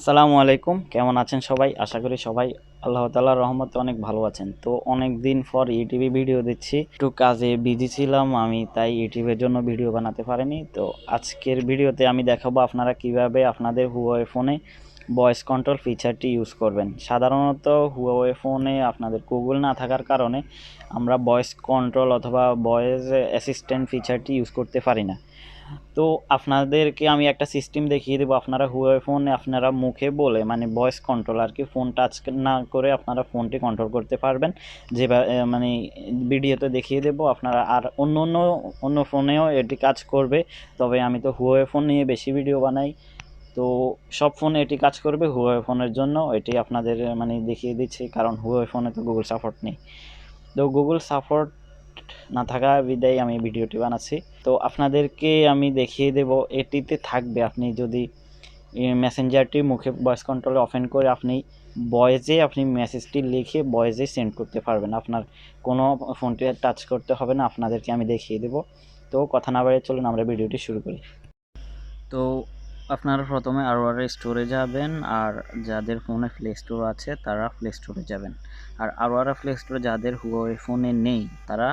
আসসালামু আলাইকুম, কেমন আছেন সবাই? আশা করি সবাই আল্লাহ তাআলার রহমতে অনেক ভালো আছেন। তো অনেক দিন পর ইউটিউবে ভিডিও দিচ্ছি, একটু কাজে বিজি ছিলাম আমি, তাই ইউটিউবের জন্য ভিডিও বানাতে পারিনি। তো আজকের ভিডিওতে আমি দেখাবো আপনারা কিভাবে আপনাদের হুয়াওয়ে ফোনে ভয়েস কন্ট্রোল ফিচারটি ইউজ করবেন। সাধারণত হুয়াওয়ে ফোনে আপনাদের গুগল না থাকার কারণে আমরা ভয়েস কন্ট্রোল অথবা ভয়েস অ্যাসিস্ট্যান্ট ফিচারটি ইউজ করতে পারি না। তো আপনাদেরকে আমি একটা সিস্টেম দেখিয়ে দেবো। আপনারা হুয়াওয়ে ফোনে আপনারা মুখে বলে মানে ভয়েস কন্ট্রোল আর কি, ফোন টাচ না করে আপনারা ফোনটি কন্ট্রোল করতে পারবেন। যেভাবে মানে ভিডিওতে দেখিয়ে দেবো আপনারা, আর অন্য ফোনেও এটি কাজ করবে। তবে আমি তো হুয়াওয়ে ফোন নিয়ে বেশি ভিডিও বানাই, তো সব ফোনে এটি কাজ করবে। হুয়াওয়ে ফোনের জন্য এটি আপনাদের মানে দেখিয়ে দিচ্ছি, কারণ হুয়াওয়ে ফোনে তো গুগল সাপোর্ট নেই। তো গুগল সাপোর্ট না থাকা বিদায় আমি ভিডিওটি বানাচ্ছি। তো আপনাদেরকে আমি দেখিয়ে দেব, এটিতে থাকবে আপনি যদি মেসেঞ্জারটি মুখে ভয়েস কন্ট্রোলে ওপেন করে আপনি ভয়েসে আপনি মেসেজটি লিখে ভয়েসে সেন্ড করতে পারবেন। আপনার কোনো ফোনটি টাচ করতে হবে না, আপনাদেরকে আমি দেখিয়ে দেব। তো কথা না বাড়িয়ে চলুন আমরা ভিডিওটি শুরু করি। তো আপনারা প্রথমে আরোরা স্টোরে যাবেন, আর যাদের ফোনে প্লে স্টোর আছে তারা প্লে স্টোরে যাবেন। আর আরোরা প্লে স্টোরে যাদের হুয়াওয়ে ফোনে নেই তারা,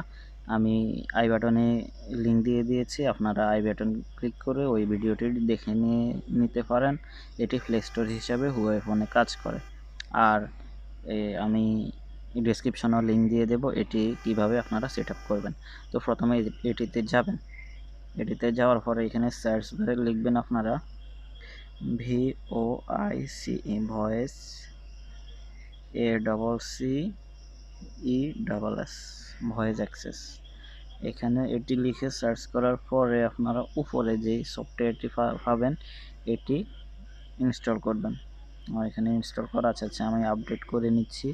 আমি আই বাটনে লিঙ্ক দিয়ে দিয়েছি, আপনারা আই বাটন ক্লিক করে ওই ভিডিওটি দেখে নিতে পারেন। এটি প্লে স্টোর হিসাবে হুয়াওয়ে ফোনে কাজ করে। আর আমি ডেসক্রিপশনেও লিঙ্ক দিয়ে দেব এটি কিভাবে আপনারা সেট আপ করবেন। তো প্রথমে এটিতে যাবেন। এটিতে যাওয়ার পরে এখানে সার্চ বারে লিখবেন আপনারা VOICE, voice ACCESS, voice access. এখানে এটি লিখে সার্চ করার পরে আপনারা উপরে যেই সফটওয়্যারটি পাবেন এটি ইনস্টল করবেন। আমার এখানে ইনস্টল করা আছে, আমি আপডেট করে নিচ্ছি,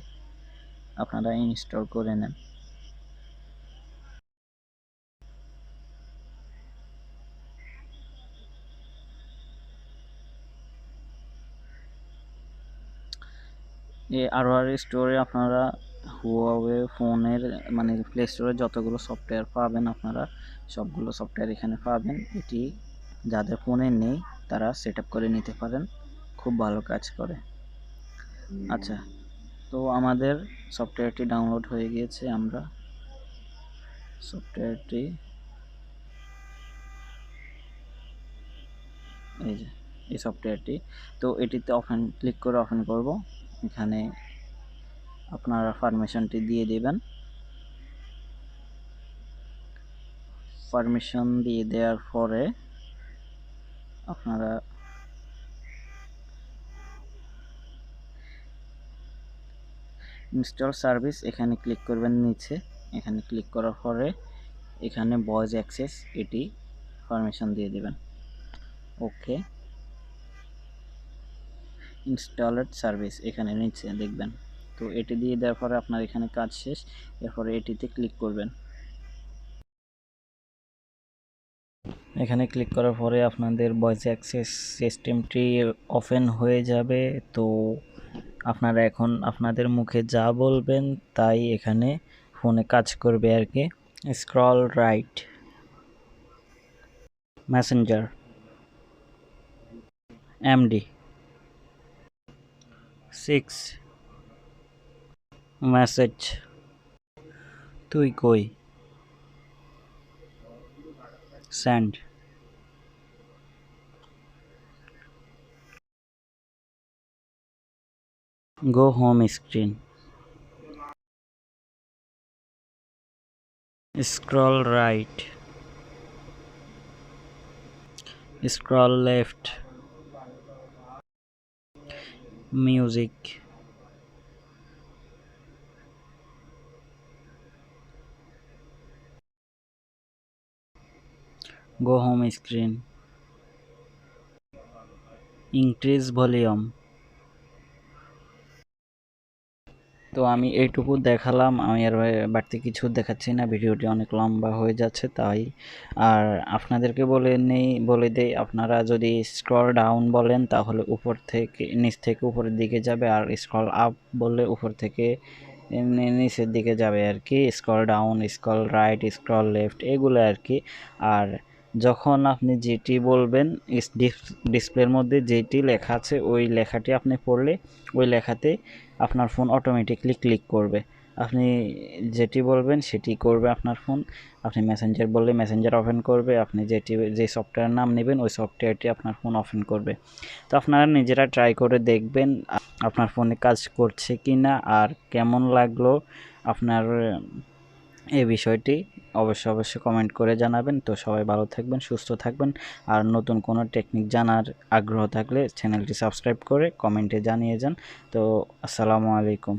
আপনারা ইনস্টল করে নেন। এই আরওআর স্টোরে আপনারা হুয়াওয়ে ফোনের মানে প্লে স্টোরে যতগুলো সফটওয়্যার পাবেন আপনারা সবগুলো সফটওয়্যার এখানে পাবেন। এটি যাদের ফোনে নেই তারা সেট আপ করে নিতে পারেন, খুব ভালো কাজ করে। আচ্ছা, তো আমাদের সফটওয়্যারটি ডাউনলোড হয়ে গিয়েছে। আমরা সফটওয়্যারটি এই যে এই সফটওয়্যারটি, তো এটিতে ওপেন ক্লিক করে ওপেন করব। এখানে আপনারা পারমিশনটি দিয়ে দেবেন। পারমিশন দিয়ে দেওয়ার পরে আপনারা ইনস্টল সার্ভিস এখানে ক্লিক করবেন নিচে। এখানে ক্লিক করার পরে এখানে ভয়েস অ্যাক্সেস এটি পারমিশন দিয়ে দেবেন। ওকে, ইনস্টলেড সার্ভিস এখানে নিচে দেখবেন। তো এটি দিয়ে দেওয়ার পরে আপনার এখানে কাজ শেষ। এরপরে এটিতে ক্লিক করবেন। এখানে ক্লিক করার পরে আপনাদের ভয়েস অ্যাক্সেস সিস্টেমটি ওপেন হয়ে যাবে। তো আপনারা এখন আপনাদের মুখে যা বলবেন তাই এখানে ফোনে কাজ করবে আর কি। Scroll right, Messenger, MD 6, message, তুই কই, send, go home screen, scroll right, scroll left, music, go home screen, increase volume. তো আমি এইটুকু দেখালাম, আমি আর বাড়তি কিছু দেখাচ্ছি না, ভিডিওটি অনেক লম্বা হয়ে যাচ্ছে তাই। আর আপনাদেরকে বলে দেই, আপনারা যদি স্ক্রল ডাউন বলেন তাহলে উপর থেকে নিচ থেকে উপরের দিকে যাবে, আর স্ক্রল আপ বললে উপর থেকে নিচের দিকে যাবে আর কি। Scroll down, scroll right, scroll left এগুলো আর কি। আর যখন আপনি যেটি বলবেন ডিসপ্লের মধ্যে যেটি লেখা আছে ওই লেখাটি আপনি পড়লে ওই লেখাতে আপনার ফোন অটোমেটিকলি ক্লিক করবে। আপনি যেটি বলবেন সেটি করবে আপনার ফোন। আপনি মেসেঞ্জার বললে মেসেঞ্জার ওপেন করবে। আপনি যে সফটওয়্যারের নাম নেবেন ওই সফটওয়্যারটি আপনার ফোন ওপেন করবে। তো আপনারা নিজেরা ট্রাই করে দেখবেন আপনার ফোনে কাজ করছে কি না আর কেমন লাগলো আপনার এই বিষয়টি অবশ্যই কমেন্ট করে জানাবেন। তো সবাই ভালো থাকবেন, সুস্থ থাকবেন। আর নতুন কোনো টেকনিক জানার আগ্রহ থাকলে চ্যানেলটি সাবস্ক্রাইব করে কমেন্টে জানিয়ে যান। তো আসসালামু আলাইকুম।